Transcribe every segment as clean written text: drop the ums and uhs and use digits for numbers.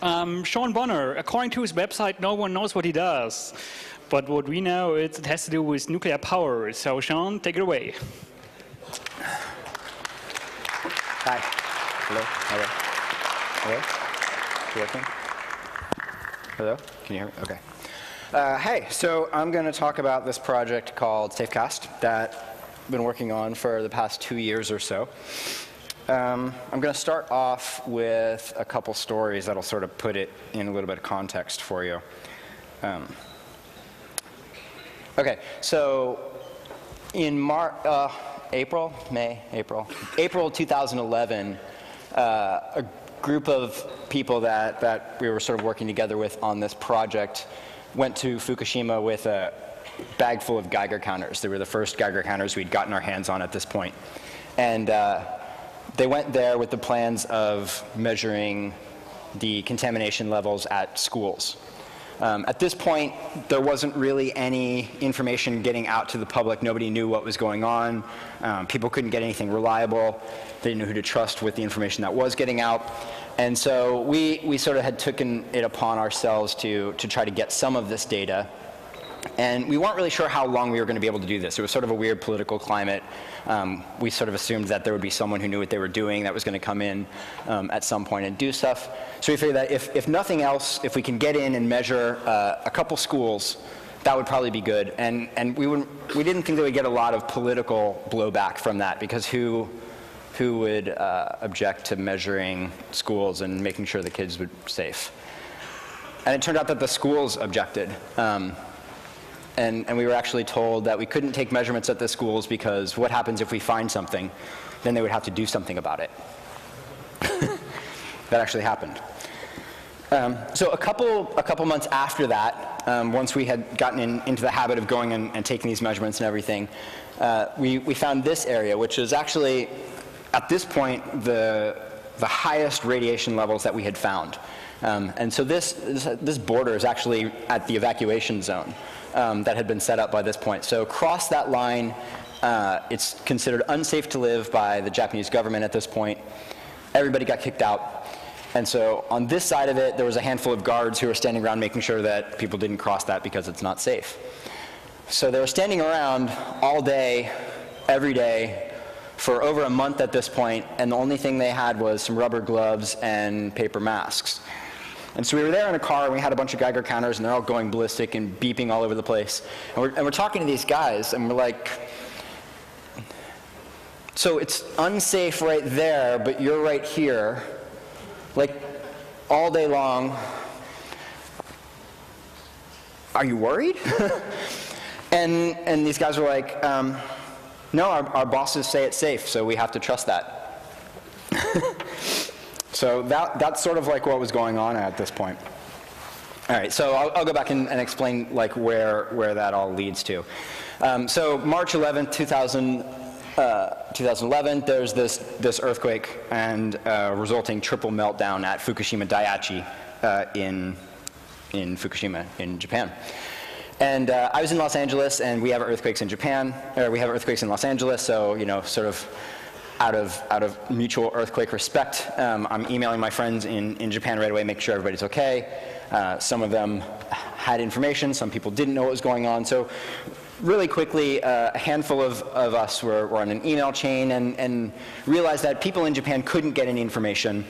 Sean Bonner, according to his website, no one knows what he does. But what we know, it has to do with nuclear power. So Sean, take it away. Hi. Hello. Hello. Hello. You working? Hello. Can you hear me? OK. Hey. So I'm going to talk about this project called safecast that I've been working on for the past 2 years or so. I'm going to start off with a couple stories that'll sort of put it in a little bit of context for you. OK. So in April 2011, a group of people that we were sort of working together with on this project went to Fukushima with a bag full of Geiger counters. They were the first Geiger counters we'd gotten our hands on at this point. And they went there with the plans of measuring the contamination levels at schools. At this point, there wasn't really any information getting out to the public. Nobody knew what was going on. People couldn't get anything reliable. They didn't know who to trust with the information that was getting out. And so we sort of had taken it upon ourselves to try to get some of this data. And we weren't really sure how long we were going to be able to do this. It was sort of a weird political climate. We sort of assumed that there would be someone who knew what they were doing that was going to come in at some point and do stuff. So we figured that if nothing else, if we can get in and measure a couple schools, that would probably be good. And we didn't think that we'd get a lot of political blowback from that, because who would object to measuring schools and making sure the kids were safe? And it turned out that the schools objected. And we were actually told that we couldn't take measurements at the schools because what happens if we find something? Then they would have to do something about it. That actually happened. So a couple months after that, once we had gotten into the habit of going and taking these measurements and everything, we found this area, which is actually, at this point, the highest radiation levels that we had found. And so this border is actually at the evacuation zone that had been set up by this point. So across that line, it's considered unsafe to live by the Japanese government at this point. Everybody got kicked out. And so on this side of it, there was a handful of guards who were standing around making sure that people didn't cross that because it's not safe. So they were standing around all day, every day, for over a month at this point, and the only thing they had was some rubber gloves and paper masks. And so we were there in a car, and we had a bunch of Geiger counters, and they're all going ballistic and beeping all over the place. And we're talking to these guys, and we're like, so it's unsafe right there, but you're right here, like all day long. Are you worried? and these guys were like, no, our bosses say it's safe, so we have to trust that. So that's sort of like what was going on at this point. All right, so I'll go back and explain like where that all leads to. So March 11th, 2011, there's this earthquake and resulting triple meltdown at Fukushima Daiichi in Fukushima in Japan. And I was in Los Angeles, and we have earthquakes in Japan, or we have earthquakes in Los Angeles, so sort of out of mutual earthquake respect, I'm emailing my friends in Japan right away, making sure everybody's okay. Some of them had information, some people didn't know what was going on. So really quickly, a handful of us were on an email chain and realized that people in Japan couldn't get any information,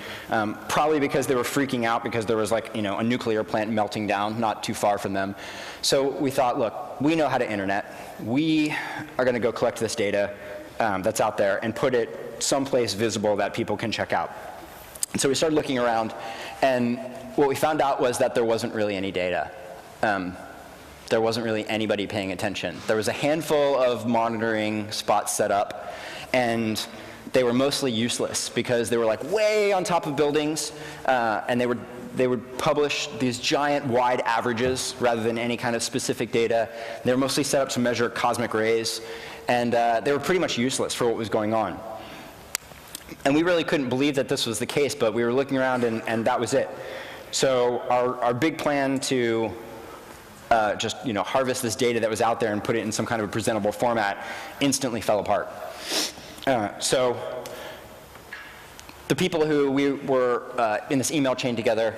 probably because they were freaking out because there was like a nuclear plant melting down not too far from them. So we thought, look, we know how to internet. We are going to go collect this data that's out there and put it someplace visible that people can check out. And so we started looking around, and what we found out was that there wasn't really any data. There wasn't really anybody paying attention. There was a handful of monitoring spots set up, and they were mostly useless because they were like way on top of buildings, and they would publish these giant wide averages rather than any kind of specific data. They were mostly set up to measure cosmic rays, and they were pretty much useless for what was going on. And we really couldn't believe that this was the case, but we were looking around, and that was it. So our big plan to just harvest this data that was out there and put it in some kind of a presentable format instantly fell apart. So the people who we were in this email chain together,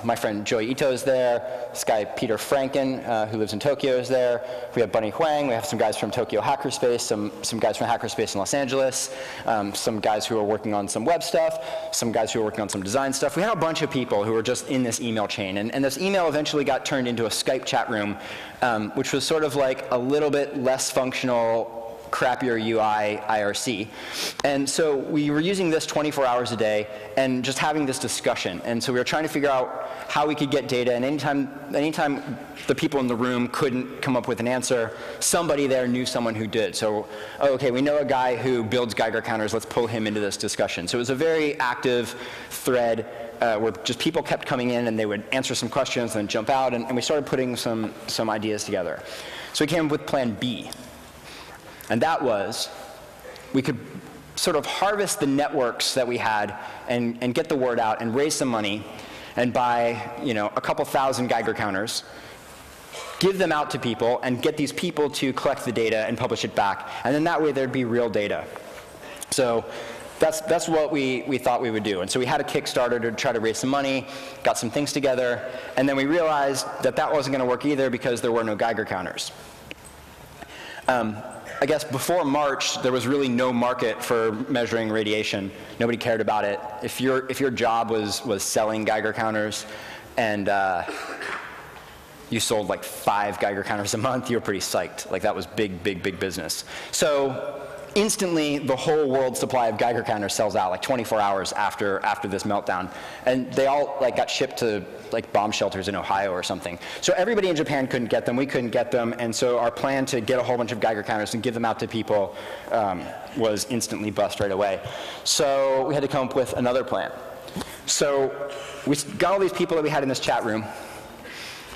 my friend Joey Ito is there, this guy Peter Franken, who lives in Tokyo, is there. We have Bunny Huang, we have some guys from Tokyo Hackerspace, some guys from Hackerspace in Los Angeles, some guys who are working on some web stuff, some guys who are working on some design stuff. We had a bunch of people who were just in this email chain, and this email eventually got turned into a Skype chat room, which was sort of like a little bit less functional, crappier UI IRC. And so we were using this 24 hours a day and just having this discussion. And so we were trying to figure out how we could get data, and anytime the people in the room couldn't come up with an answer, somebody there knew someone who did. So, oh, okay, we know a guy who builds Geiger counters, let's pull him into this discussion. So it was a very active thread where just people kept coming in and they would answer some questions and then jump out, and we started putting some ideas together. So we came up with plan B. And that was, we could sort of harvest the networks that we had and get the word out and raise some money and buy, a couple thousand Geiger counters, give them out to people and get these people to collect the data and publish it back. And then that way there'd be real data. So that's what we thought we would do. And so we had a Kickstarter to try to raise some money, got some things together, and then we realized that that wasn't going to work either because there were no Geiger counters. I guess before March, there was really no market for measuring radiation. Nobody cared about it. If your job was selling Geiger counters and you sold like 5 Geiger counters a month, you were pretty psyched. Like that was big, big, big business. So instantly, the whole world's supply of Geiger counters sells out like 24 hours after this meltdown. And they all like got shipped to like bomb shelters in Ohio or something. So everybody in Japan couldn't get them, we couldn't get them, and so our plan to get a whole bunch of Geiger counters and give them out to people was instantly bust right away. So we had to come up with another plan. So we got all these people that we had in this chat room.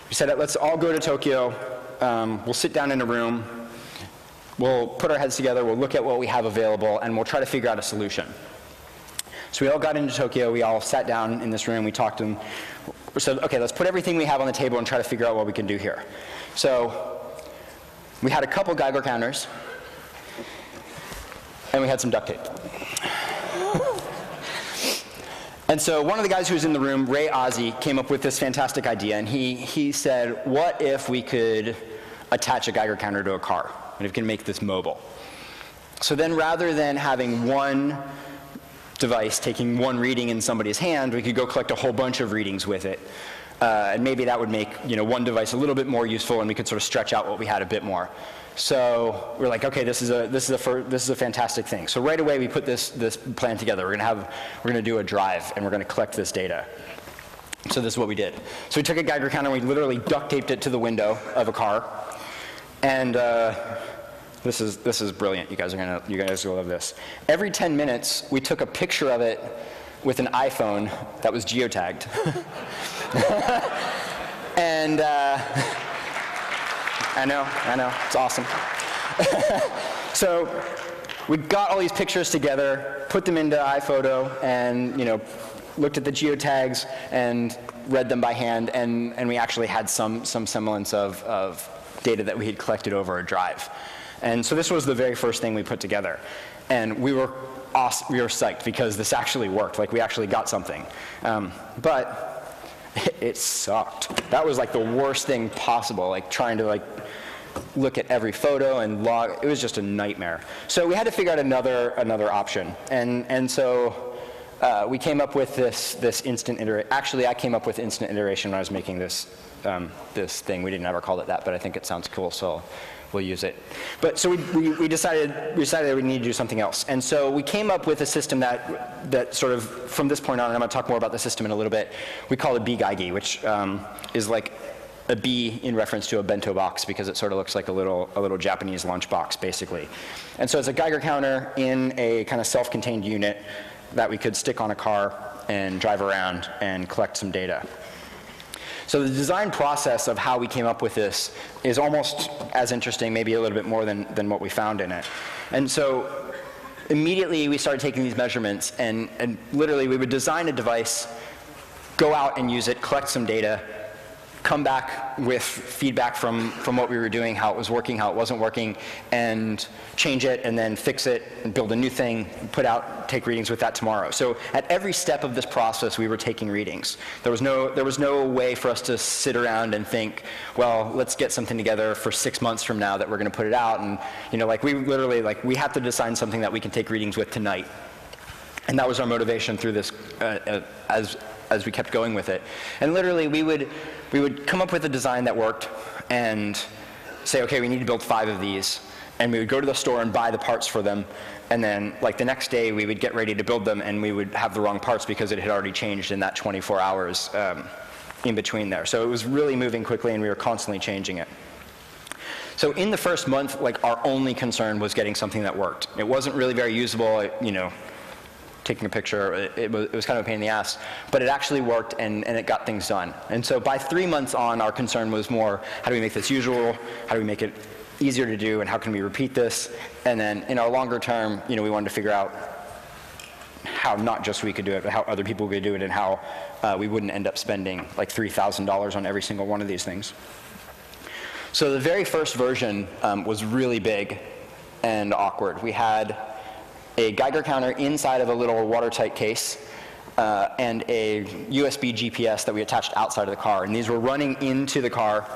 We said, let's all go to Tokyo, we'll sit down in a room, we'll put our heads together, we'll look at what we have available, and we'll try to figure out a solution. So we all got into Tokyo, we all sat down in this room, we talked to them. We said, okay, let's put everything we have on the table and try to figure out what we can do here. So we had a couple Geiger counters, and we had some duct tape. And so one of the guys who was in the room, Ray Ozzie, came up with this fantastic idea, and he said, what if we could attach a Geiger counter to a car, and if we can make this mobile? So then rather than having one device taking one reading in somebody's hand, we could go collect a whole bunch of readings with it. And maybe that would make one device a little bit more useful, and we could sort of stretch out what we had a bit more. So we're like, okay, this is a fantastic thing. So right away we put this plan together. We're gonna do a drive, and we're gonna collect this data. So this is what we did. So we took a Geiger counter, and we literally duct taped it to the window of a car, and this is brilliant. You guys will love this. Every 10 minutes, we took a picture of it with an iPhone that was geotagged. And I know, it's awesome. So we got all these pictures together, put them into iPhoto, and looked at the geotags and read them by hand, and we actually had some semblance of data that we had collected over a drive. And so this was the very first thing we put together. And we were psyched because this actually worked. Like we actually got something. But it sucked. That was like the worst thing possible, like trying to look at every photo and log. It was just a nightmare. So we had to figure out another option. And so we came up with this instant iteration. Actually, I came up with instant iteration when I was making this thing. We didn't ever call it that, but I think it sounds cool, so we'll use it. But so we decided that we needed to do something else. And so we came up with a system that sort of, from this point on, and I'm going to talk more about the system in a little bit, we call it B-Geigi, which is like a bee in reference to a bento box, because it sort of looks like a little Japanese lunchbox, basically. And so it's a Geiger counter in a kind of self-contained unit that we could stick on a car and drive around and collect some data. So the design process of how we came up with this is almost as interesting, maybe a little bit more than what we found in it. And so immediately we started taking these measurements, and literally we would design a device, go out and use it, collect some data, come back with feedback from what we were doing, how it was working, how it wasn't working, and change it, and then fix it, and build a new thing, take readings with that tomorrow. So at every step of this process, we were taking readings. There was no way for us to sit around and think, well, let's get something together for 6 months from now that we're going to put it out, and we literally, we have to design something that we can take readings with tonight. And that was our motivation through this, as we kept going with it. And literally, we would come up with a design that worked and say, okay, we need to build 5 of these. And we would go to the store and buy the parts for them. And then, the next day, we would get ready to build them, and we would have the wrong parts because it had already changed in that 24 hours in between there. So it was really moving quickly, and we were constantly changing it. So in the first month, our only concern was getting something that worked. It wasn't really very usable, taking a picture, it was kind of a pain in the ass, but it actually worked, and it got things done. And so by 3 months on, our concern was more, how do we make this usable? How do we make it easier to do, and how can we repeat this? And then in our longer term, we wanted to figure out how not just we could do it, but how other people could do it, and how we wouldn't end up spending $3,000 on every single one of these things. So the very first version was really big and awkward. We had a Geiger counter inside of a little watertight case, and a USB GPS that we attached outside of the car. And these were running into the car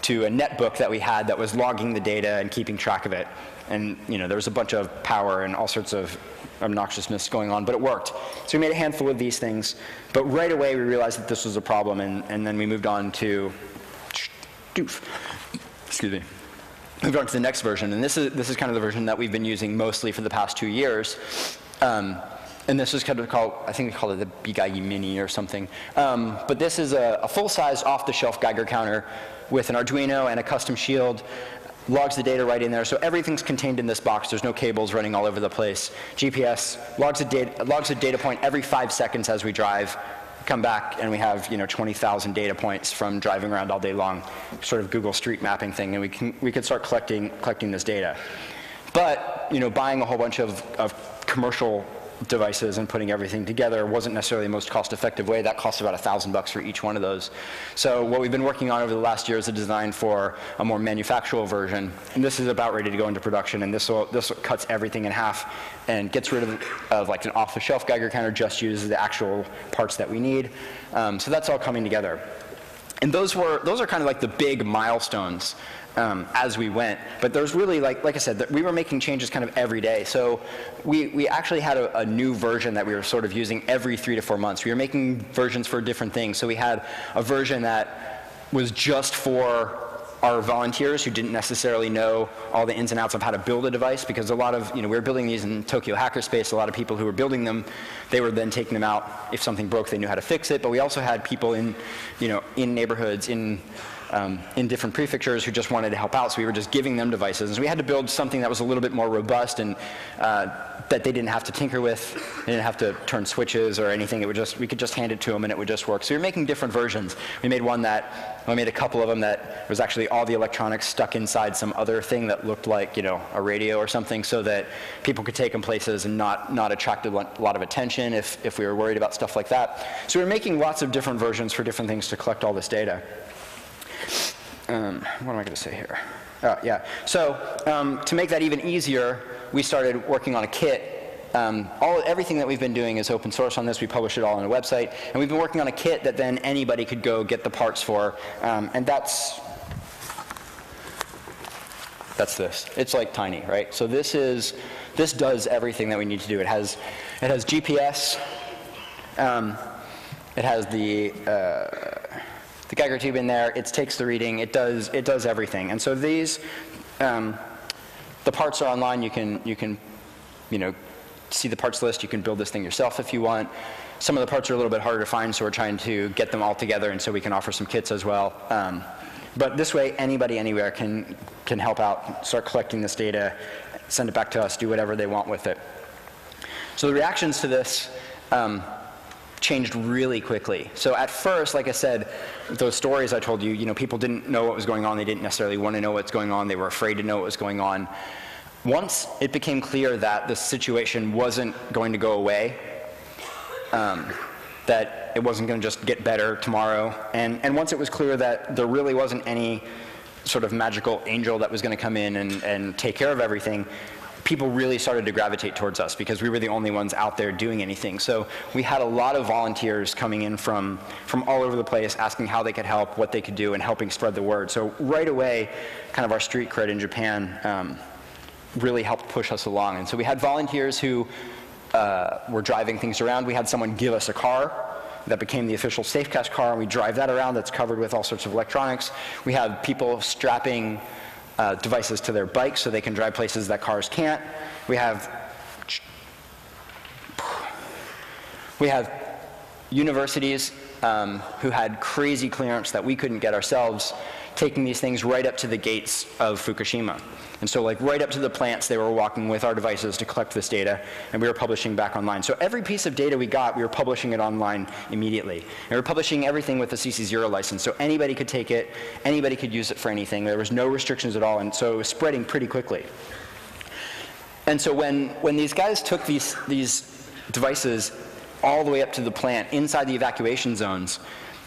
to a netbook that we had that was logging the data and keeping track of it. And there was a bunch of power and all sorts of obnoxiousness going on, but it worked. So we made a handful of these things, but right away we realized that this was a problem, and then we moved on to, excuse me. Moved on to the next version, and this is kind of the version that we've been using mostly for the past 2 years. And this is kind of called, I think we call it the Bigagi Mini or something. But this is a full-size, off-the-shelf Geiger counter with an Arduino and a custom shield. Logs the data right in there, so everything's contained in this box. There's no cables running all over the place. GPS logs a data point every 5 seconds as we drive. Come back, and we have 20,000 data points from driving around all day long, sort of Google Street Mapping thing, and we could start collecting this data. But buying a whole bunch of commercial devices and putting everything together wasn't necessarily the most cost-effective way. That costs about $1,000 for each one of those. So what we've been working on over the last year is a design for a more manufacturable version, and this is about ready to go into production. And this cuts everything in half and gets rid of an off-the-shelf Geiger counter, just uses the actual parts that we need. So that's all coming together. And those are kind of the big milestones as we went. But there's really, like I said, we were making changes kind of every day. So we actually had a new version that we were sort of using every 3 to 4 months. We were making versions for different things. So we had a version that was just for our volunteers who didn't necessarily know all the ins and outs of how to build a device, because a lot of, we were building these in Tokyo Hackerspace. A lot of people who were building them, they were then taking them out. If something broke, they knew how to fix it. But we also had people in neighborhoods, in different prefectures who just wanted to help out, so we were just giving them devices. And so we had to build something that was a little bit more robust, and that they didn't have to tinker with. They didn't have to turn switches or anything. We could just hand it to them, and it would just work. So we were making different versions. We made a couple of them that was actually all the electronics stuck inside some other thing that looked like a radio or something, so that people could take them places and not attract a lot of attention if we were worried about stuff like that. So we were making lots of different versions for different things to collect all this data. What am I going to say here? Yeah. So to make that even easier, we started working on a kit. Everything that we've been doing is open source on this. We publish it all on a website. And we've been working on a kit that then anybody could go get the parts for. And that's this. It's tiny, right? So this does everything that we need to do. It has GPS. It has the Geiger tube in there. It takes the reading. It does everything. And so these, the parts are online. You can see the parts list. You can build this thing yourself if you want. Some of the parts are a little bit harder to find, so we're trying to get them all together, and so we can offer some kits as well. But this way, anybody anywhere can help out, start collecting this data, send it back to us, do whatever they want with it. So the reactions to this changed really quickly. So at first, like I said, those stories I told you, people didn't know what was going on. They didn't necessarily want to know what's going on. They were afraid to know what was going on. Once it became clear that the situation wasn't going to go away, that it wasn't going to just get better tomorrow. And once it was clear that there really wasn't any sort of magical angel that was going to come in and take care of everything, people really started to gravitate towards us because we were the only ones out there doing anything. So we had a lot of volunteers coming in from all over the place, asking how they could help, what they could do, and helping spread the word. So right away, kind of our street cred in Japan really helped push us along. And so we had volunteers who were driving things around. We had someone give us a car that became the official safecast car, and we drive that around. That's covered with all sorts of electronics. We have people strapping devices to their bikes so they can drive places that cars can't. We have universities who had crazy clearance that we couldn't get ourselves, taking these things right up to the gates of Fukushima. And so like right up to the plants, they were walking with our devices to collect this data, and we were publishing back online. So every piece of data we got, we were publishing it online immediately. And we were publishing everything with a CC0 license, so anybody could take it, anybody could use it for anything. There was no restrictions at all, and so it was spreading pretty quickly. And so when these guys took these devices all the way up to the plant, inside the evacuation zones,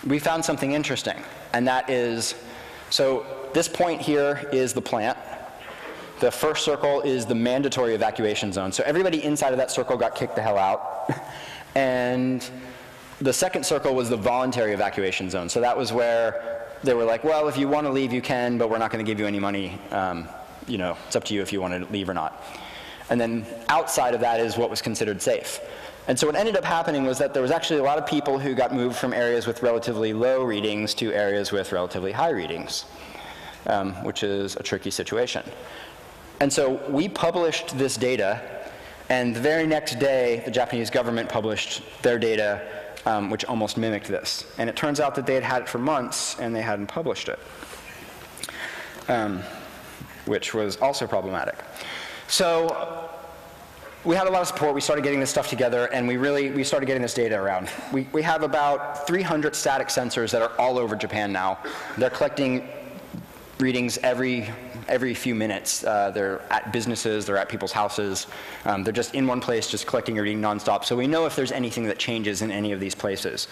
we found something interesting. And that is, so this point here is the plant. The first circle is the mandatory evacuation zone. So everybody inside of that circle got kicked the hell out. And the second circle was the voluntary evacuation zone. So that was where they were like, well, if you want to leave, you can, but we're not going to give you any money. You know, it's up to you if you want to leave or not. And then outside of that is what was considered safe. And so what ended up happening was that there was actually a lot of people who got moved from areas with relatively low readings to areas with relatively high readings, which is a tricky situation. And so we published this data, and the very next day, the Japanese government published their data, which almost mimicked this. And it turns out that they had had it for months, and they hadn't published it, which was also problematic. So we had a lot of support. We started getting this stuff together, and we started getting this data around. We have about 300 static sensors that are all over Japan now. They're collecting readings every few minutes. They're at businesses, they're at people's houses. They're just in one place, just collecting a reading nonstop. So we know if there's anything that changes in any of these places.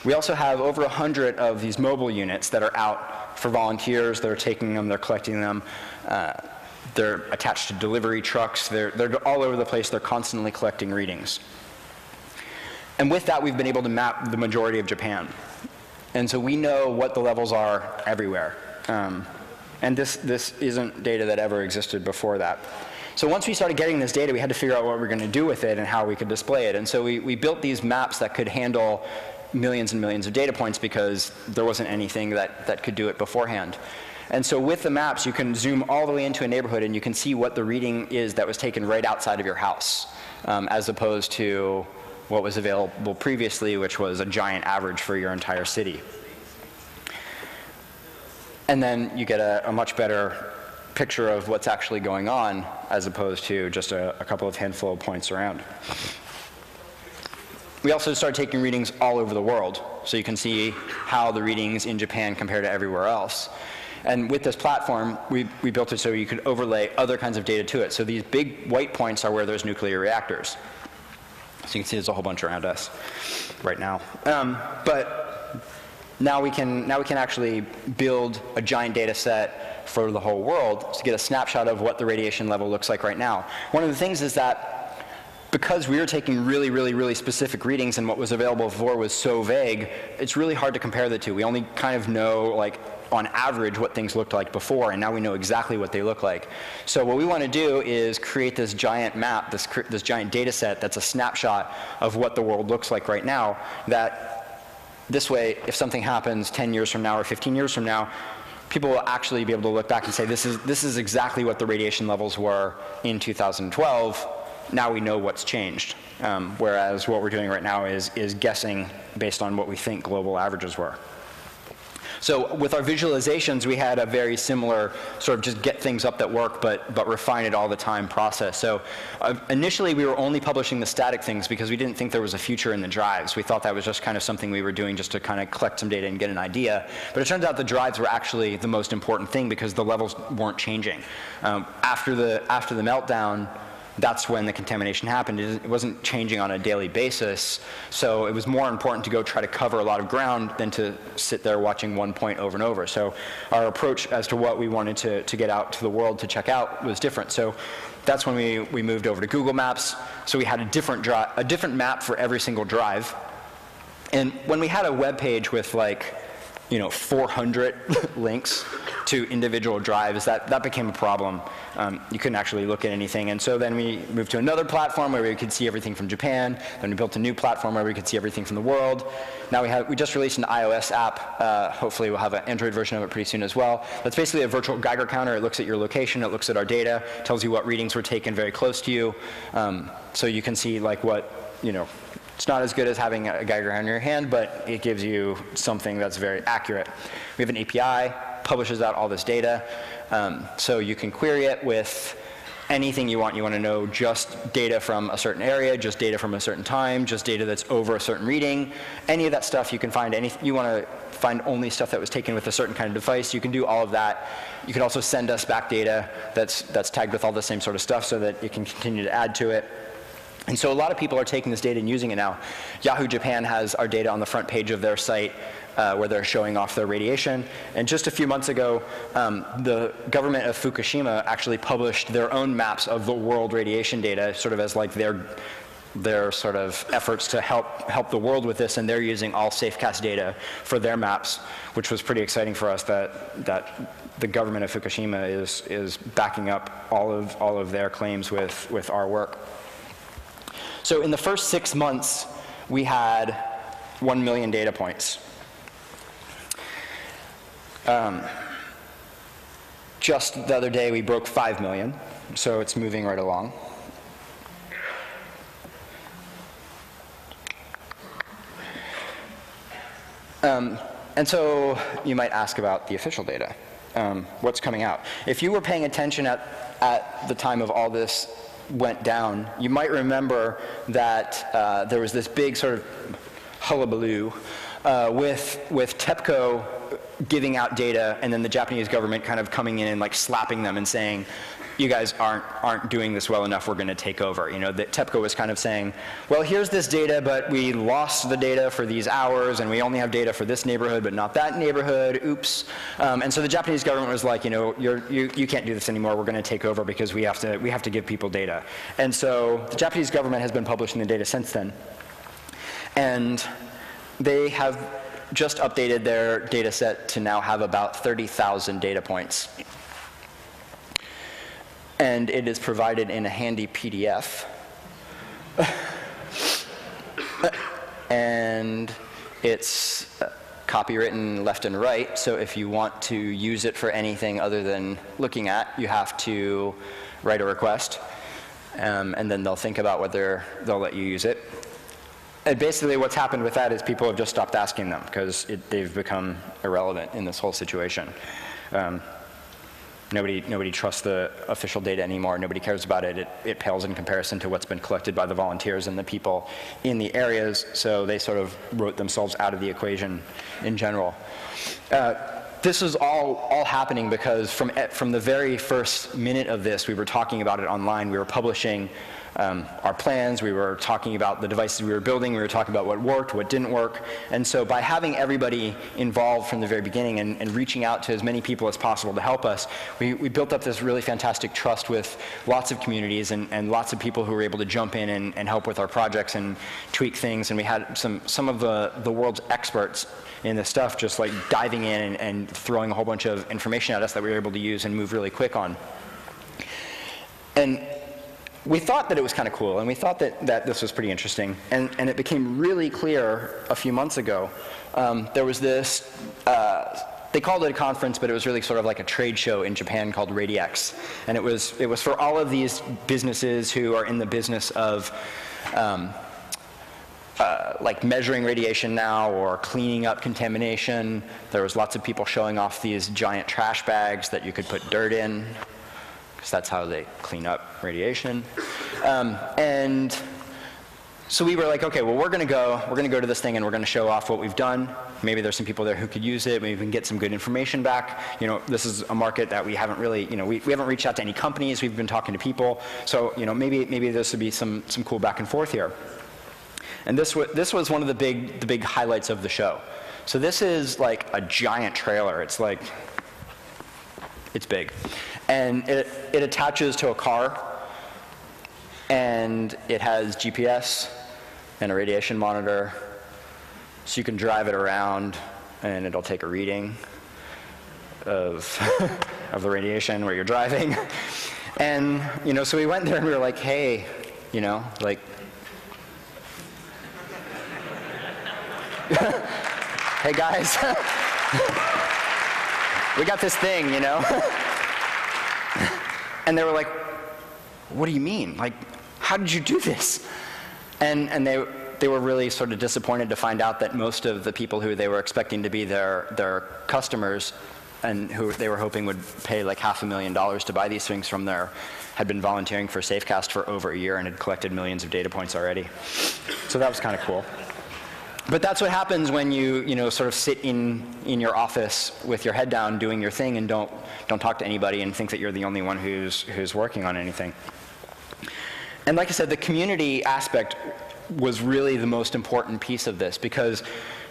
We also have over 100 of these mobile units that are out for volunteers. They're taking them, they're collecting them. They're attached to delivery trucks. They're all over the place. They're constantly collecting readings. And with that, we've been able to map the majority of Japan. And so we know what the levels are everywhere. And this isn't data that ever existed before that. So once we started getting this data, we had to figure out what we were going to do with it and how we could display it. And so we built these maps that could handle millions and millions of data points because there wasn't anything that could do it beforehand. And so with the maps, you can zoom all the way into a neighborhood and you can see what the reading is that was taken right outside of your house, as opposed to what was available previously, which was a giant average for your entire city. And then you get a much better picture of what's actually going on, as opposed to just a couple of handful of points around. We also started taking readings all over the world, so you can see how the readings in Japan compare to everywhere else. And with this platform, we built it so you could overlay other kinds of data to it. So these big white points are where there's nuclear reactors. So you can see there's a whole bunch around us right now. But now we can actually build a giant data set for the whole world to get a snapshot of what the radiation level looks like right now. One of the things is that because we were taking really, really, really specific readings and what was available before was so vague, it's really hard to compare the two. We only kind of know, like, on average what things looked like before, and now we know exactly what they look like. So what we want to do is create this giant map, this giant data set that's a snapshot of what the world looks like right now, that this way, if something happens 10 years from now or 15 years from now, people will actually be able to look back and say, this is exactly what the radiation levels were in 2012. Now we know what's changed. Whereas what we're doing right now is guessing based on what we think global averages were. So with our visualizations, we had a very similar sort of just get things up that work, but refine it all the time process. So initially, we were only publishing the static things because we didn't think there was a future in the drives. We thought that was just kind of something we were doing just to kind of collect some data and get an idea. But it turns out the drives were actually the most important thing because the levels weren't changing. After the meltdown, that's when the contamination happened. It wasn't changing on a daily basis, so it was more important to go try to cover a lot of ground than to sit there watching one point over and over. So our approach as to what we wanted to get out to the world to check out was different. So that's when we moved over to Google Maps. So we had a different map for every single drive. And when we had a web page with like, 400 links to individual drives, that became a problem. You couldn't actually look at anything. And so then we moved to another platform where we could see everything from Japan. Then we built a new platform where we could see everything from the world. Now we just released an iOS app. Hopefully we'll have an Android version of it pretty soon as well. That's basically a virtual Geiger counter. It looks at your location. It looks at our data. Tells you what readings were taken very close to you. So you can see like what, it's not as good as having a Geiger on your hand, but it gives you something that's very accurate. We have an API, publishes out all this data, so you can query it with anything you want. You want to know just data from a certain area, just data from a certain time, just data that's over a certain reading. Any of that stuff you can find. You want to find only stuff that was taken with a certain kind of device. You can do all of that. You can also send us back data that's tagged with all the same sort of stuff so that you can continue to add to it. And so a lot of people are taking this data and using it now. Yahoo Japan has our data on the front page of their site where they're showing off their radiation. And just a few months ago, the government of Fukushima actually published their own maps of the world radiation data, sort of as like their sort of efforts to help the world with this, and they're using all safecast data for their maps, which was pretty exciting for us that the government of Fukushima is backing up all of their claims with our work. So in the first 6 months, we had 1 million data points. Just the other day, we broke 5 million, so it's moving right along. And so you might ask about the official data. What's coming out? If you were paying attention at the time of all this went down, you might remember that there was this big sort of hullabaloo with TEPCO giving out data, and then the Japanese government kind of coming in and like slapping them and saying, you guys aren't doing this well enough, we're going to take over. That TEPCO was kind of saying, well, here's this data, but we lost the data for these hours, and we only have data for this neighborhood, but not that neighborhood, oops. And so the Japanese government was like, you can't do this anymore, we're going to take over because we have to give people data. And so the Japanese government has been publishing the data since then. And they have just updated their data set to now have about 30,000 data points. And it is provided in a handy PDF. And it's copywritten left and right, so if you want to use it for anything other than looking at, you have to write a request, and then they'll think about whether they'll let you use it. And basically what's happened with that is people have just stopped asking them because they've become irrelevant in this whole situation. Nobody trusts the official data anymore. Nobody cares about it. It pales in comparison to what's been collected by the volunteers and the people in the areas, so they sort of wrote themselves out of the equation in general. This is all happening because from the very first minute of this, we were talking about it online. We were publishing our plans, we were talking about the devices we were building, we were talking about what worked, what didn't work. And so by having everybody involved from the very beginning and reaching out to as many people as possible to help us, we built up this really fantastic trust with lots of communities and lots of people who were able to jump in and help with our projects and tweak things. And we had some of the world's experts in this stuff just like diving in and throwing a whole bunch of information at us that we were able to use and move really quick on. And we thought that it was kind of cool, and we thought that this was pretty interesting. And it became really clear a few months ago. There was this, they called it a conference, but it was really sort of like a trade show in Japan called RadiX. And it was for all of these businesses who are in the business of like measuring radiation now or cleaning up contamination. There was lots of people showing off these giant trash bags that you could put dirt in, because that's how they clean up radiation. And so we were like, okay, well, we're going to go to this thing and we're going to show off what we've done. maybe there's some people there who could use it. Maybe we can get some good information back. This is a market that we haven't really, we haven't reached out to any companies. We've been talking to people. So, maybe this would be some cool back and forth here. And this was one of the big highlights of the show. So this is like a giant trailer. It's big. And it attaches to a car, and it has GPS and a radiation monitor, so you can drive it around, and it'll take a reading of of the radiation where you're driving. And so we went there and we were like, hey, like, hey guys, we got this thing, And they were like, what do you mean? Like, how did you do this? And they were really sort of disappointed to find out that most of the people who they were expecting to be their customers and who they were hoping would pay like $500,000 to buy these things from there had been volunteering for Safecast for over a year and had collected millions of data points already. So that was kind of cool. But that's what happens when you sort of sit in your office with your head down doing your thing and don't talk to anybody and think that you're the only one who's working on anything. And like I said, the community aspect was really the most important piece of this because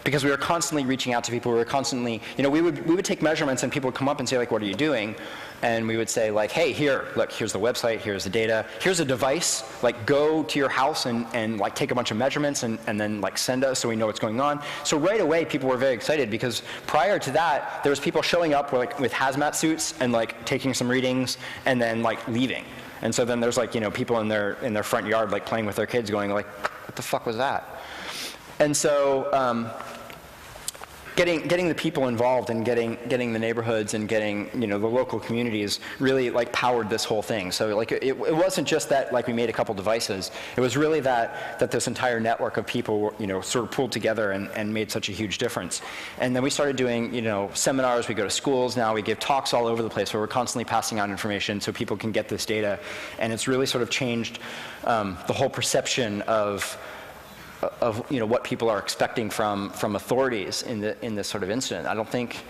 we were constantly reaching out to people. We were constantly, we would take measurements and people would come up and say like, what are you doing? And we would say like, hey, look, here's the website, here's the data, here's a device, like go to your house and like take a bunch of measurements and then like send us so we know what's going on. So right away people were very excited because prior to that there was people showing up with hazmat suits and like taking some readings and then like leaving. And so then there's like, people in their front yard like playing with their kids going like, what the fuck was that? And so getting the people involved and getting the neighborhoods and getting the local communities really like powered this whole thing. So like it wasn't just that like we made a couple devices. It was really that this entire network of people sort of pulled together and made such a huge difference. And then we started doing seminars. We go to schools now. We give talks all over the place where we're constantly passing out information so people can get this data. And it's really sort of changed the whole perception of what people are expecting from authorities in this sort of incident. I don't think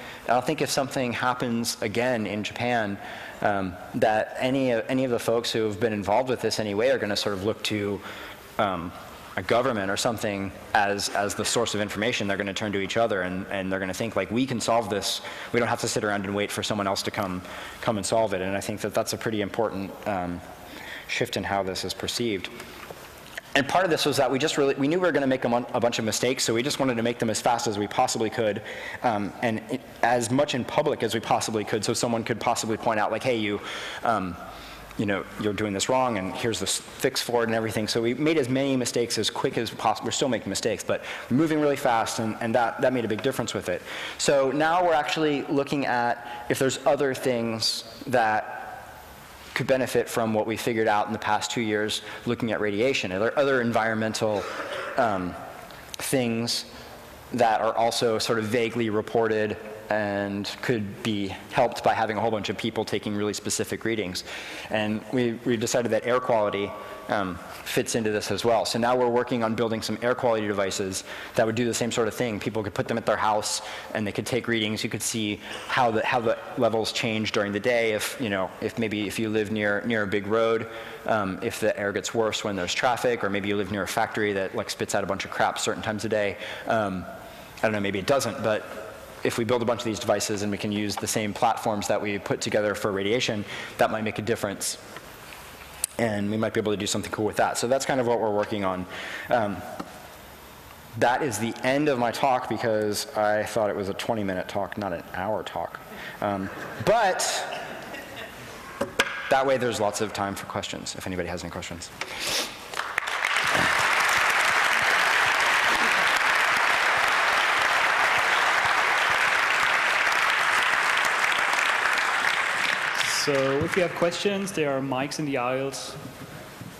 if something happens again in Japan that any of the folks who have been involved with this anyway are going to sort of look to a government or something as the source of information. They're going to turn to each other and they're going to think like, we can solve this. We don't have to sit around and wait for someone else to come and solve it. And I think that's a pretty important shift in how this is perceived. And part of this was that we knew we were going to make a bunch of mistakes, so we just wanted to make them as fast as we possibly could, and as much in public as we possibly could, so someone could possibly point out, like, hey, you're doing this wrong, and here's the fix for it and everything. So we made as many mistakes as quick as possible. We're still making mistakes, but we're moving really fast, and that made a big difference with it. So now we're actually looking at if there's other things that could benefit from what we figured out in the past 2 years looking at radiation. Are there other environmental things that are also sort of vaguely reported and could be helped by having a whole bunch of people taking really specific readings? And we decided that air quality fits into this as well. So now we're working on building some air quality devices that would do the same sort of thing. People could put them at their house and they could take readings. You could see how the levels change during the day. If you live near a big road, if the air gets worse when there's traffic, or maybe you live near a factory that like spits out a bunch of crap certain times a day. I don't know, maybe it doesn't, but if we build a bunch of these devices and we can use the same platforms that we put together for radiation, that might make a difference. And we might be able to do something cool with that. So that's kind of what we're working on. That is the end of my talk because I thought it was a 20-minute talk, not an hour talk. But that way there's lots of time for questions, if anybody has any questions. So if you have questions, there are mics in the aisles.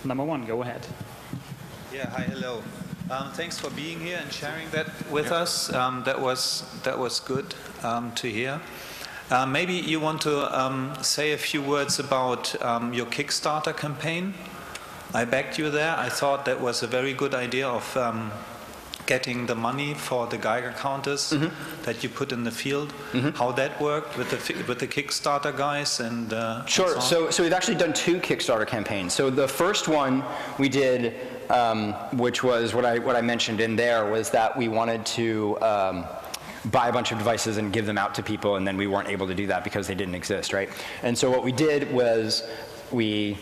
Number one, go ahead. Yeah, hi, hello. Thanks for being here and sharing that with us. That was good to hear. Maybe you want to say a few words about your Kickstarter campaign. I backed you there. I thought that was a very good idea of getting the money for the Geiger counters that you put in the field, how that worked with the Kickstarter guys and Sure. and so on? So we've actually done 2 Kickstarter campaigns. So the first one we did, which was what I mentioned in there, was that we wanted to buy a bunch of devices and give them out to people, and then we weren't able to do that because they didn't exist, right? And so what we did was we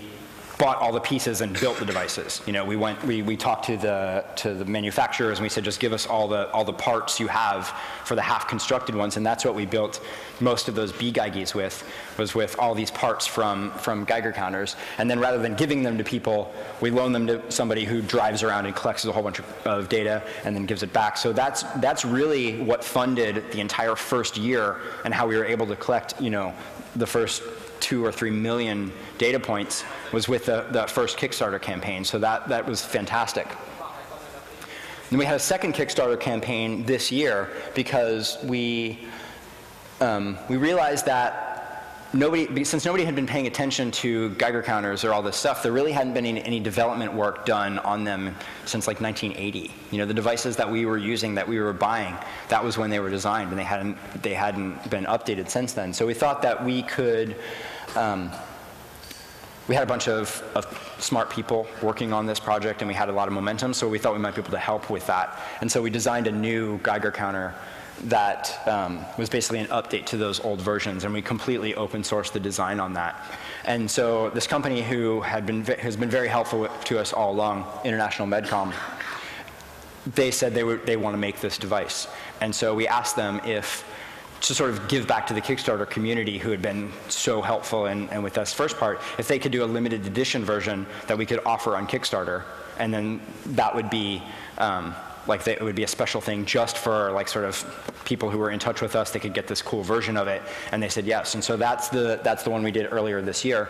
bought all the pieces and built the devices. You know, we talked to the manufacturers and we said, just give us all the parts you have for the half-constructed ones, and that's what we built most of those BGeigies with, was with all these parts from Geiger counters. And then rather than giving them to people, we loan them to somebody who drives around and collects a whole bunch of data and then gives it back. So that's really what funded the entire first year and how we were able to collect, you know, the first 2 or 3 million data points was with the first Kickstarter campaign. So that was fantastic. Then we had a second Kickstarter campaign this year because we realized that since nobody had been paying attention to Geiger counters or all this stuff, there really hadn't been any development work done on them since like 1980. You know, the devices that we were using, that we were buying, that was when they were designed, and they hadn't been updated since then. So we thought that we could. We had a bunch of smart people working on this project, and we had a lot of momentum, so we thought we might be able to help with that. And so we designed a new Geiger counter that was basically an update to those old versions, and we completely open sourced the design on that. And so this company who has been very helpful to us all along, International Medcom, they said they want to make this device. And so we asked them to sort of give back to the Kickstarter community who had been so helpful and with us first part, if they could do a limited edition version that we could offer on Kickstarter, and then that would be it would be a special thing just for like sort of people who were in touch with us. They could get this cool version of it, and they said yes. And so that's the one we did earlier this year,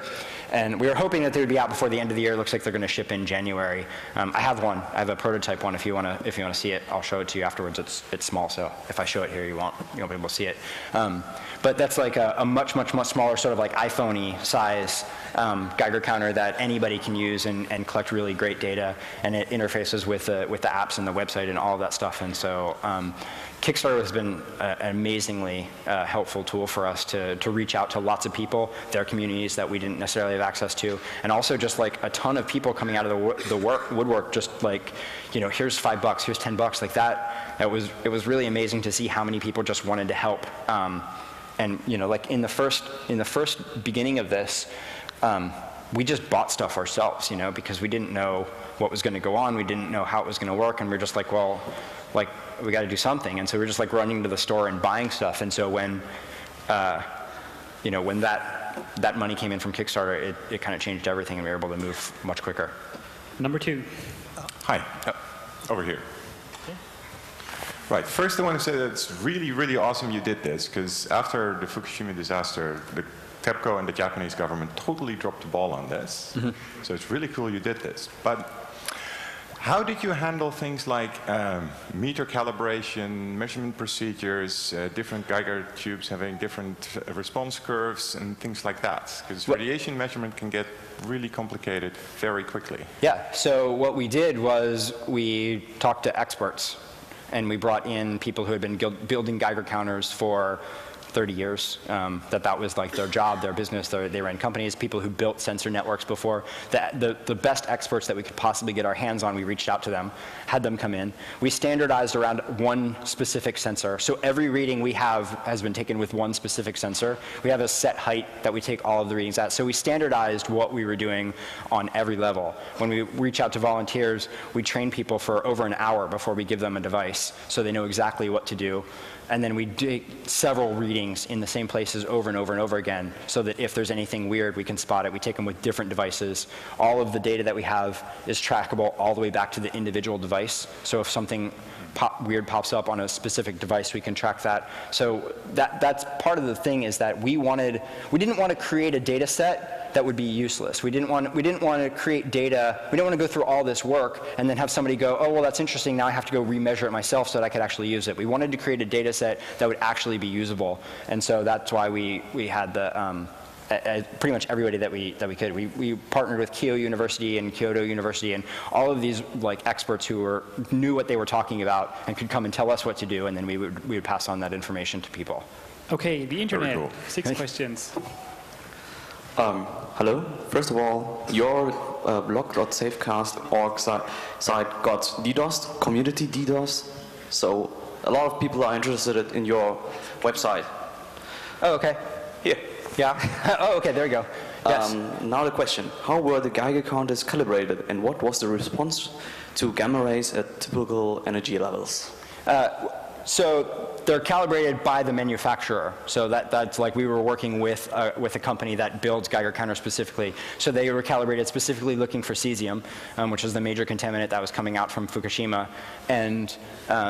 and we were hoping that they would be out before the end of the year. It looks like they're going to ship in January. I have one. I have a prototype one. If you want to see it, I'll show it to you afterwards. It's small, so if I show it here, you won't be able to see it. But that's like a much smaller, sort of like iPhone-y size Geiger counter that anybody can use and collect really great data, and it interfaces with the apps and the website and all of that stuff. And so Kickstarter has been an amazingly helpful tool for us to reach out to lots of people, their communities that we didn't necessarily have access to, and also just like a ton of people coming out of the woodwork, just like, you know, here's $5, here's $10, like that. It was really amazing to see how many people just wanted to help. And you know, like in the first beginning of this, we just bought stuff ourselves, you know, because we didn't know what was going to go on. We didn't know how it was going to work, and we're just like, well, like we got to do something. And so we're just like running to the store and buying stuff. And so when, you know, when that money came in from Kickstarter, it kind of changed everything, and we were able to move much quicker. Number 2. Hi, over here. Right, first I want to say that it's really, really awesome you did this, because after the Fukushima disaster, the TEPCO and the Japanese government totally dropped the ball on this. So it's really cool you did this. But how did you handle things like meter calibration, measurement procedures, different Geiger tubes having different response curves and things like that? Because radiation measurement can get really complicated very quickly. Yeah, so what we did was we talked to experts, and we brought in people who had been building Geiger counters for 30 years, that was like their job, their business, they ran companies, people who built sensor networks before. The best experts that we could possibly get our hands on, we reached out to them, had them come in. We standardized around one specific sensor. So every reading we have has been taken with one specific sensor. We have a set height that we take all of the readings at. So we standardized what we were doing on every level. When we reach out to volunteers, we train people for over an hour before we give them a device, so they know exactly what to do. And then we do several readings in the same places over and over and over again, so that if there's anything weird, we can spot it. We take them with different devices. All of the data that we have is trackable all the way back to the individual device. So if something weird pops up on a specific device, we can track that. So that's part of the thing, is that we didn't want to create a data set that would be useless. We didn't want to create data. We didn't want to go through all this work and then have somebody go, oh, well, that's interesting. Now I have to go remeasure it myself so that I could actually use it. We wanted to create a data set that would actually be usable. And so that's why we had the pretty much everybody that we could. We partnered with Keio University and Kyoto University and all of these like experts who knew what they were talking about and could come and tell us what to do, and then we would pass on that information to people. Okay, the internet. Cool. 6 questions. Hello. First of all, your blog.safecast.org site got DDoSed, community DDoSed. So a lot of people are interested in your website. Oh, okay. Here. Yeah. Oh, okay. There you go. Yes. Now the question: how were the Geiger counters calibrated, and what was the response to gamma rays at typical energy levels? So they're calibrated by the manufacturer. So that's like we were working with a company that builds Geiger counters specifically. So they were calibrated specifically looking for cesium, which is the major contaminant that was coming out from Fukushima. And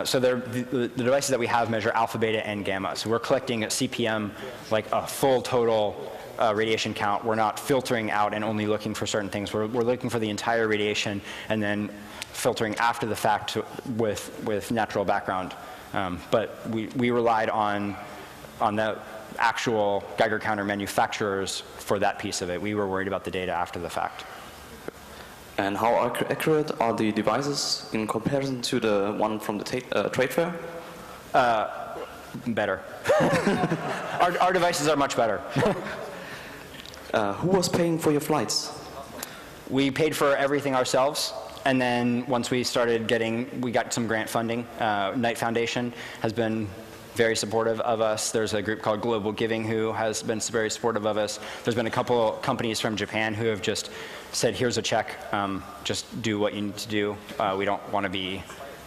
so the devices that we have measure alpha, beta, and gamma. So we're collecting a CPM, like a full total radiation count. We're not filtering out and only looking for certain things. We're looking for the entire radiation and then filtering after the fact with natural background. But we relied on the actual Geiger counter manufacturers for that piece of it. We were worried about the data after the fact. And how accurate are the devices in comparison to the one from the trade fair? Better. Our devices are much better. Who was paying for your flights? We paid for everything ourselves. And then once we started we got some grant funding. Knight Foundation has been very supportive of us. There's a group called Global Giving who has been very supportive of us. There's been a couple companies from Japan who have just said, here's a check, just do what you need to do. We don't want to be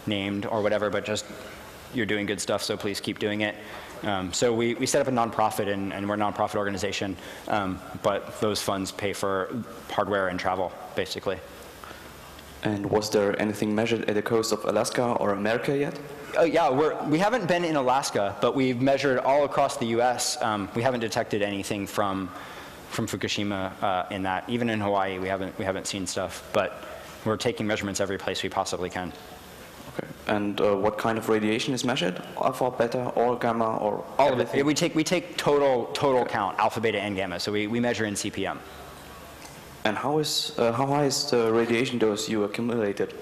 named or whatever, but just you're doing good stuff, so please keep doing it. So we set up a nonprofit, and we're a nonprofit organization, but those funds pay for hardware and travel, basically. And was there anything measured at the coast of Alaska or America yet? Yeah, we haven't been in Alaska, but we've measured all across the U.S. We haven't detected anything from Fukushima in that. Even in Hawaii, we haven't seen stuff, but we're taking measurements every place we possibly can. Okay. And what kind of radiation is measured? Alpha, beta, or gamma, or all everything? of it. We take total count, alpha, beta, and gamma. So we measure in CPM. And how high is the radiation dose you accumulated?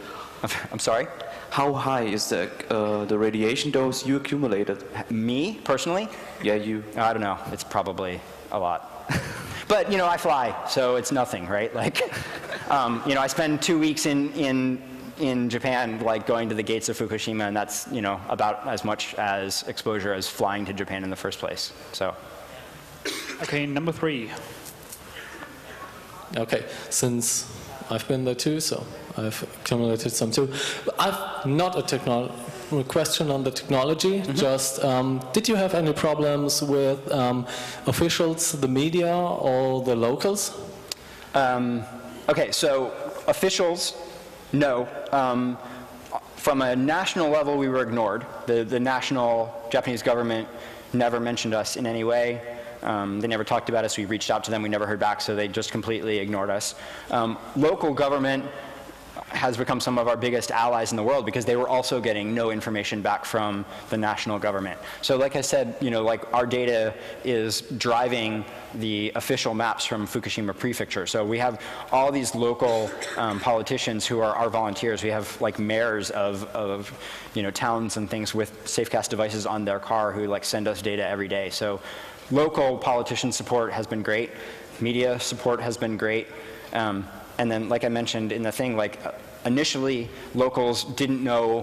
I'm sorry? How high is the radiation dose you accumulated? Me, personally? Yeah, you. I don't know. It's probably a lot. But, I fly, so it's nothing, right? Like, I spend 2 weeks in Japan, like going to the gates of Fukushima, and that's, about as much as exposure as flying to Japan in the first place, so. Okay, number 3. Okay, since I've been there too, so I've accumulated some too. I've not a question on the technology, just did you have any problems with officials, the media, or the locals? Okay, so officials, no. From a national level, we were ignored. The national Japanese government never mentioned us in any way. They never talked about us. We reached out to them. We never heard back, so they just completely ignored us. Local government has become some of our biggest allies in the world because they were also getting no information back from the national government. So like I said, like our data is driving the official maps from Fukushima Prefecture. So we have all these local politicians who are our volunteers. We have like mayors of towns and things with safecast devices on their car who like send us data every day. So local politician support has been great. Media support has been great. And then, like I mentioned in the thing, like initially locals didn't know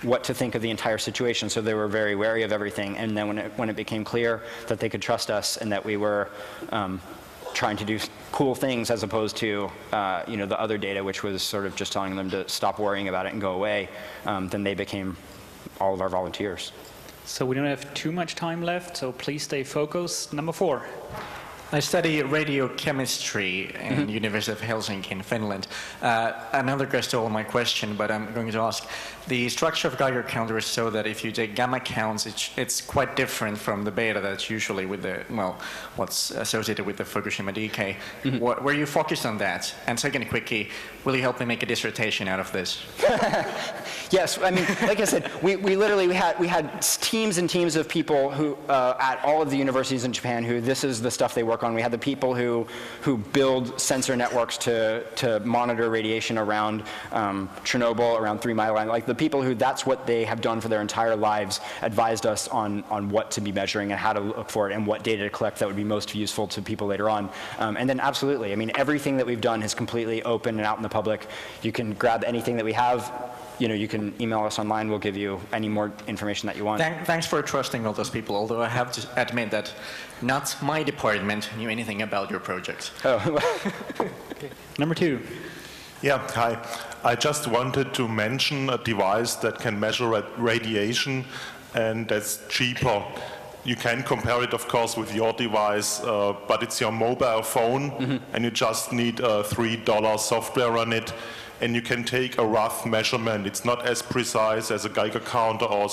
what to think of the entire situation, so they were very wary of everything. And then when it became clear that they could trust us and that we were trying to do cool things as opposed to the other data, which was sort of just telling them to stop worrying about it and go away, then they became all of our volunteers. So we don't have too much time left, so please stay focused. Number 4. I study radiochemistry in University of Helsinki in Finland. Another guy stole my question, but I'm going to ask. The structure of Geiger counter is so that if you take gamma counts, it's quite different from the beta that's usually with what's associated with the Fukushima decay. Were you focused on that? And second, quickie, will you help me make a dissertation out of this? Yes, I mean, like I said, we literally had teams and teams of people who at all of the universities in Japan who this is the stuff they work work on. We had the people who build sensor networks to monitor radiation around Chernobyl, around 3 Mile Line. Like the people who that's what they have done for their entire lives advised us on what to be measuring and how to look for it and what data to collect that would be most useful to people later on. And then absolutely, I mean, everything that we've done is completely open and out in the public. You can grab anything that we have. You can email us online. We'll give you any more information that you want. Thanks for trusting all those people, although I have to admit that not my department knew anything about your project. Oh. Okay. Number 2. Yeah, hi. I just wanted to mention a device that can measure radiation, and that's cheaper. You can compare it, of course, with your device, but it's your mobile phone, and you just need a $3 software on it, and you can take a rough measurement. It's not as precise as a Geiger counter or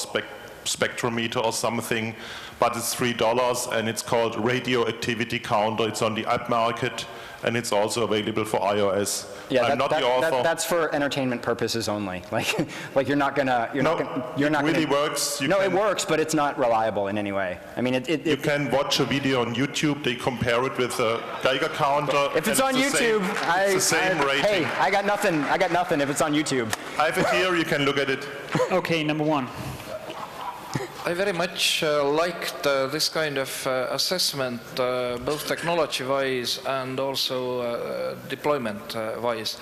spectrometer or something, but it's $3, and it's called radioactivity counter. It's on the app market, and it's also available for iOS. Yeah, I'm not the author. that's for entertainment purposes only. Like you're not gonna. It really works. It works, but it's not reliable in any way. I mean, you can watch a video on YouTube. They compare it with a Geiger counter. If it's on YouTube, it's the same rating. Hey, I got nothing. If it's on YouTube, I have it here. You can look at it. Okay, number 1. I very much liked this kind of assessment, both technology-wise and also deployment-wise.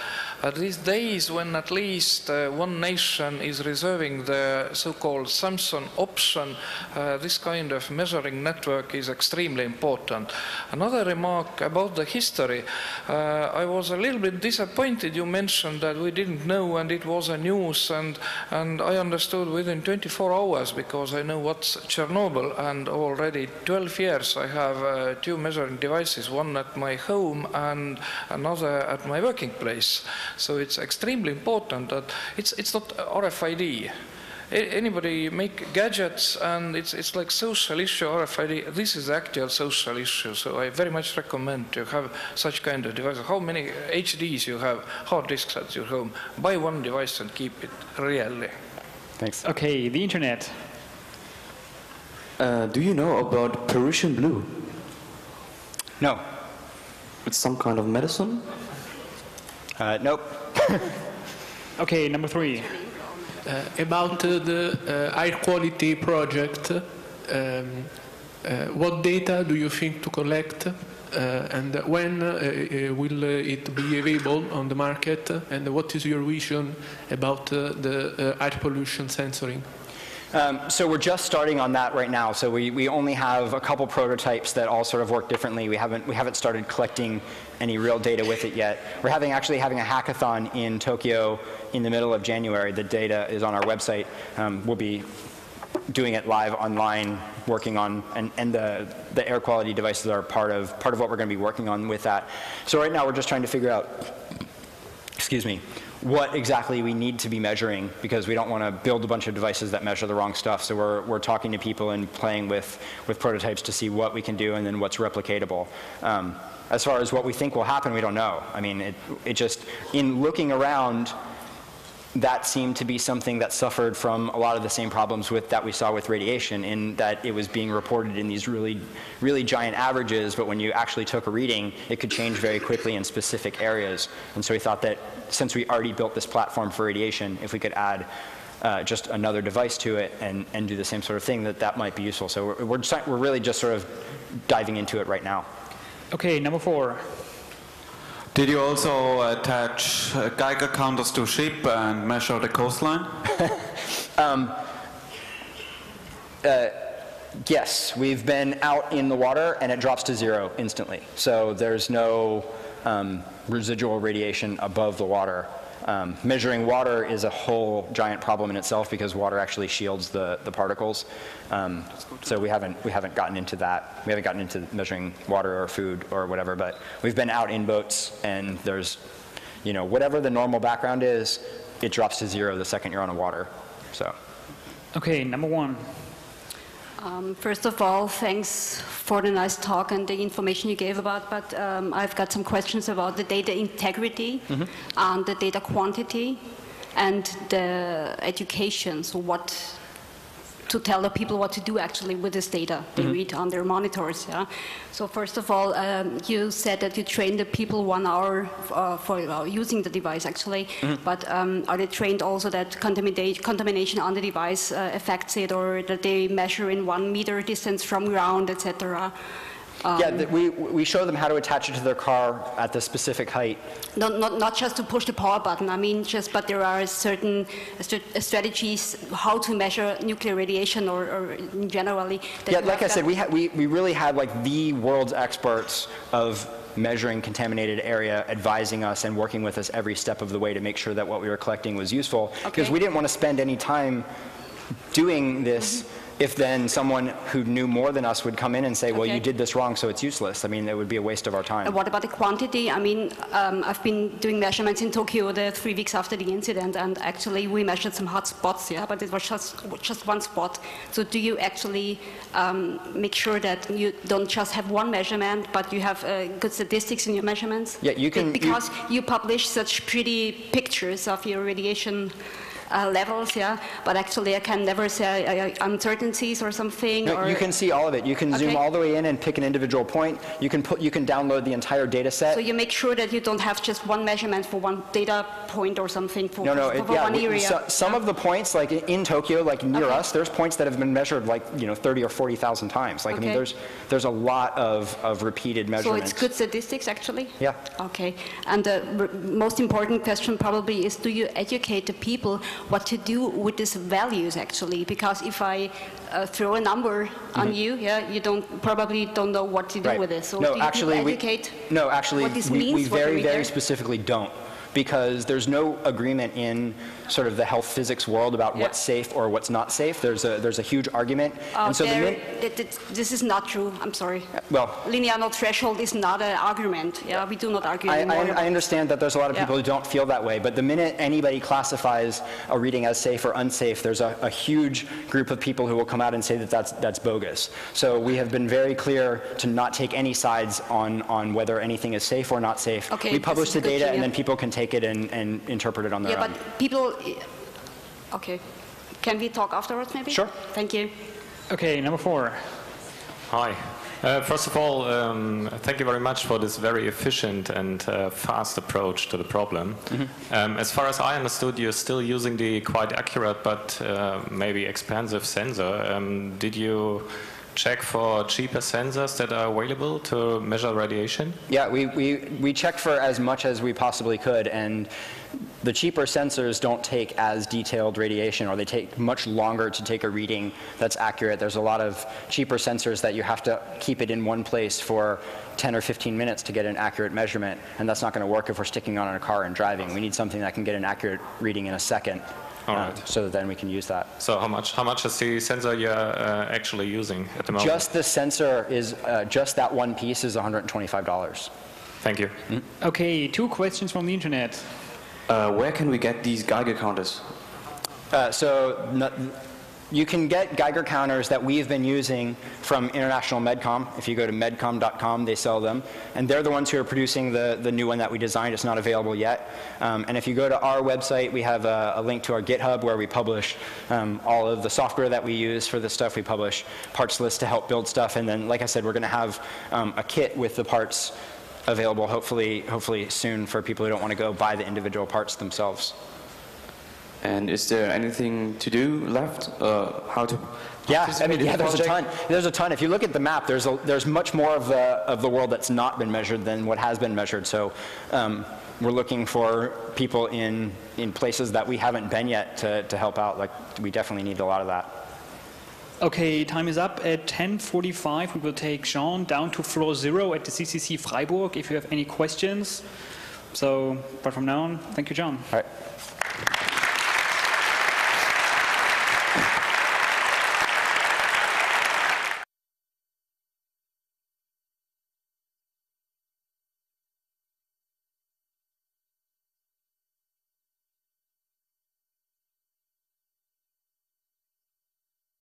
These days, when at least one nation is reserving the so-called Samsung option, this kind of measuring network is extremely important. Another remark about the history, I was a little bit disappointed. You mentioned that we didn't know and it was a news, and I understood within 24 hours because I know what's Chernobyl, and already 12 years I have 2 measuring devices, one at my home and another at my working place. So it's extremely important that it's not RFID. Anybody make gadgets, and it's like social issue, RFID. This is the actual social issue, so I very much recommend to have such kind of devices. How many HDs you have, hard disks at your home? Buy one device and keep it really. Thanks. Okay, the internet. Do you know about Parisian blue? No. It's some kind of medicine? Nope. Okay, number 3. About the air quality project, what data do you think to collect, and when will it be available on the market, and what is your vision about the air pollution sensoring? So we're just starting on that right now. So we only have a couple prototypes that all sort of work differently. We haven't started collecting any real data with it yet. We're actually having a hackathon in Tokyo in the middle of January. The data is on our website. We'll be doing it live online, working on, and the air quality devices are part of what we're going to be working on with that. So right now we're just trying to figure out, excuse me, what exactly we need to be measuring, because we don't want to build a bunch of devices that measure the wrong stuff. So we're talking to people and playing with prototypes to see what we can do and then what's replicatable. As far as what we think will happen, we don't know. I mean, it just, in looking around, that seemed to be something that suffered from a lot of the same problems that we saw with radiation, in that it was being reported in these really, really giant averages, but when you actually took a reading, it could change very quickly in specific areas. And so we thought that since we already built this platform for radiation, if we could add just another device to it and do the same sort of thing, that might be useful. So we're really just sort of diving into it right now. Okay, number 4. Did you also attach Geiger counters to ship and measure the coastline? Yes, we've been out in the water and it drops to 0 instantly. So there's no residual radiation above the water. Measuring water is a whole giant problem in itself because water actually shields the particles. So we haven't gotten into that. We haven't gotten into measuring water or food or whatever, but we've been out in boats and there's, whatever the normal background is, it drops to 0 the second you're on the water. So. Okay, number 1. First of all, thanks for the nice talk and the information you gave about, but I've got some questions about the data integrity and the data quantity and the education. So what to tell the people what to do actually with this data they read on their monitors. Yeah. So first of all, you said that you trained the people 1 hour for using the device actually, but are they trained also that contamination on the device affects it, or that they measure in 1 meter distance from ground, etc.? Yeah, we show them how to attach it to their car at the specific height. Not just to push the power button, I mean, but there are certain strategies how to measure nuclear radiation or generally. Yeah, like I said, we really had like the world's experts of measuring contaminated area advising us and working with us every step of the way to make sure that what we were collecting was useful, because we didn't want to spend any time doing this if then someone who knew more than us would come in and say, well, you did this wrong, so it's useless. I mean, it would be a waste of our time. And what about the quantity? I mean, I've been doing measurements in Tokyo the 3 weeks after the incident, and actually we measured some hot spots, yeah, but it was just one spot. So do you actually make sure that you don't just have one measurement, but you have good statistics in your measurements? Yeah, you can. Because you publish such pretty pictures of your radiation levels, yeah, but actually I can never say uncertainties or something. No, you can see all of it. You can zoom all the way in and pick an individual point. You can download the entire data set. So you make sure that you don't have just one measurement for one data point or something for one area. Some of the points, like in Tokyo, like near us, there's points that have been measured like 30 or 40,000 times. Like I mean, there's a lot of repeated measurements. So it's good statistics actually. Yeah. Okay. And the most important question probably is: do you educate the people what to do with these values actually? Because if I throw a number on you, yeah, you probably don't know what to do with it. So no, do you actually, educate what this means? We very specifically don't, because there's no agreement in sort of the health physics world about what's safe or what's not safe. There's a huge argument. And so this is not true. I'm sorry. Well, linear node threshold is not an argument. Yeah, we do not argue anymore. I understand that there's a lot of people who don't feel that way, but the minute anybody classifies a reading as safe or unsafe, there's a huge group of people who will come out and say that that's bogus. So we have been very clear to not take any sides on whether anything is safe or not safe. Okay, we publish the data, and then people can take it and interpret it on their own. Yeah, but people. Okay. Can we talk afterwards, maybe? Sure. Thank you. Okay, number 4. Hi. First of all, thank you very much for this very efficient and fast approach to the problem. As far as I understood, you're still using the quite accurate but maybe expensive sensor. Did you check for cheaper sensors that are available to measure radiation? Yeah, we checked for as much as we possibly could, and the cheaper sensors don't take as detailed radiation, or they take much longer to take a reading that's accurate. There's a lot of cheaper sensors that you have to keep it in one place for 10 or 15 minutes to get an accurate measurement, and that's not going to work if we're sticking on in a car and driving. We need something that can get an accurate reading in a second. All right. So that then we can use that. So how much is the sensor you're actually using at the moment? Just the sensor is, just that one piece is $125. Thank you. Okay, 2 questions from the internet. Where can we get these Geiger counters? You can get Geiger counters that we've been using from International Medcom. If you go to medcom.com, they sell them. And they're the ones who are producing the new one that we designed. It's not available yet. And if you go to our website, we have a link to our GitHub where we publish all of the software that we use for this stuff. We publish parts lists to help build stuff. And then, like I said, we're going to have a kit with the parts available hopefully soon for people who don't want to go buy the individual parts themselves. And is there anything to do left? How to? Yeah, I mean, there's a ton. There's a ton. If you look at the map, there's much more of the world that's not been measured than what has been measured. So we're looking for people in places that we haven't been yet to help out. Like, we definitely need a lot of that. Okay, time is up. At 10:45, we will take Jean down to floor 0 at the CCC Freiburg if you have any questions. So, but from now on, thank you, John. All right.